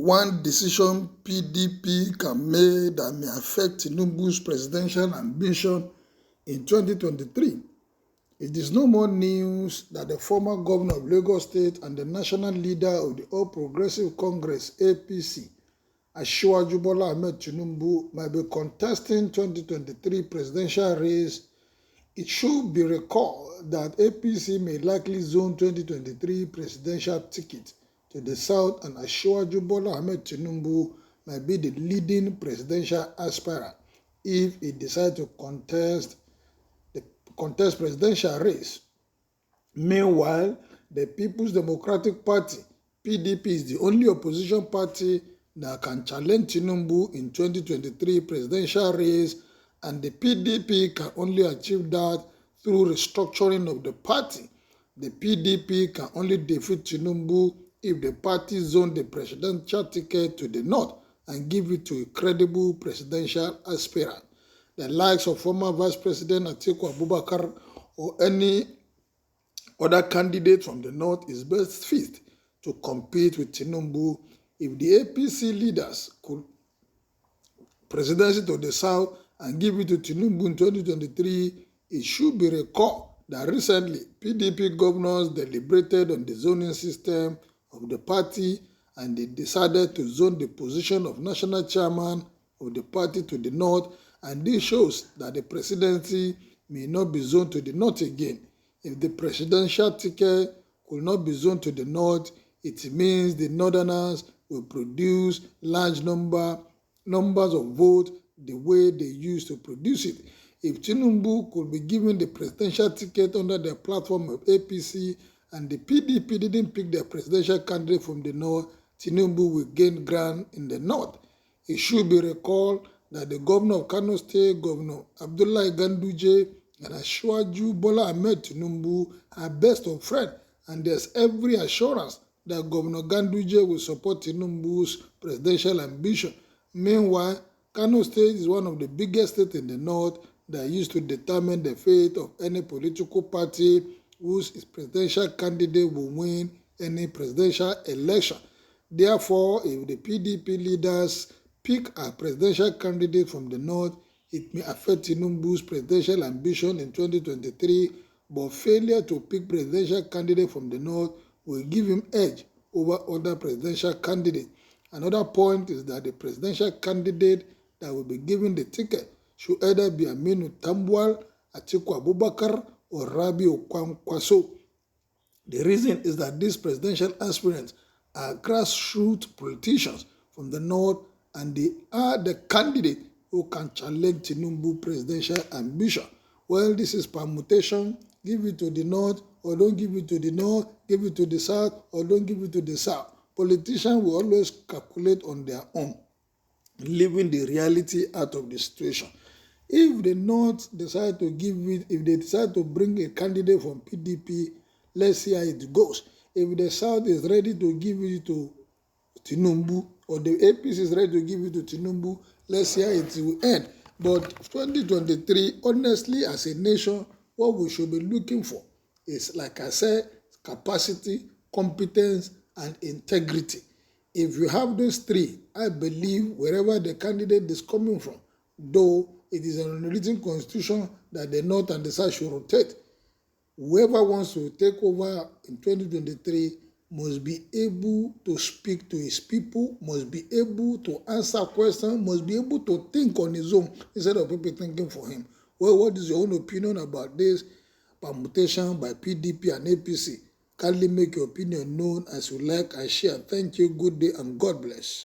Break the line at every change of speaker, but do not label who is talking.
one decision PDP can make that may affect Tinubu's presidential ambition in 2023. It is no more news that the former governor of Lagos State and the national leader of the All Progressive Congress, APC, Asiwaju Bola Ahmed Tinubu, might be contesting 2023 presidential race. It should be recalled that APC may likely zone 2023 presidential ticket to the south, and Asiwaju Bola Ahmed Tinubu might be the leading presidential aspirant if he decides to contest presidential race. Meanwhile, the People's Democratic Party, PDP, is the only opposition party that can challenge Tinubu in 2023 presidential race, and the PDP can only achieve that through restructuring of the party. The PDP can only defeat Tinubu if the party zone the presidential ticket to the north and give it to a credible presidential aspirant. The likes of former Vice President Atiku Abubakar or any other candidate from the north is best fit to compete with Tinubu. If the APC leaders could presidency to the south and give it to Tinubu in 2023, it should be recalled that recently PDP governors deliberated on the zoning system of the party, and they decided to zone the position of national chairman of the party to the north, and this shows that the presidency may not be zoned to the north again. If the presidential ticket could not be zoned to the north, it means the northerners will produce large numbers of votes the way they used to produce it. If Tinubu could be given the presidential ticket under the platform of APC and the PDP didn't pick their presidential candidate from the north, Tinubu will gain ground in the north. It should be recalled that the governor of Kano State, Governor Abdullahi Ganduje, and Asiwaju Bola Ahmed Tinubu are best of friends, and there's every assurance that Governor Ganduje will support Tinubu's presidential ambition. Meanwhile, Kano State is one of the biggest states in the north that used to determine the fate of any political party whose presidential candidate will win any presidential election. Therefore, if the PDP leaders pick a presidential candidate from the north, it may affect Tinubu's presidential ambition in 2023, but failure to pick presidential candidate from the north will give him edge over other presidential candidates. Another point is that the presidential candidate that will be given the ticket should either be Aminu Tambuwal, Atiku Abubakar, or Rabiu Kwankwaso. The reason is that these presidential aspirants are grassroots politicians from the north, and they are the candidate who can challenge Tinubu presidential ambition. Well, this is permutation. Give it to the north or don't give it to the north. Give it to the south or don't give it to the south. Politicians will always calculate on their own, leaving the reality out of the situation. If the north decide to give it, if they decide to bring a candidate from PDP, let's see how it goes. If the south is ready to give it to Tinubu, or the APC is ready to give it to Tinubu, let's see how it will end. But 2023, honestly, as a nation, what we should be looking for is, like I said, capacity, competence, and integrity. If you have those three, I believe wherever the candidate is coming from, though it is an unwritten constitution that the north and the south should rotate, whoever wants to take over in 2023 must be able to speak to his people, must be able to answer questions, must be able to think on his own instead of people thinking for him. Well, what is your own opinion about this permutation by PDP and APC? Kindly make your opinion known as you like and share. Thank you, good day, and God bless.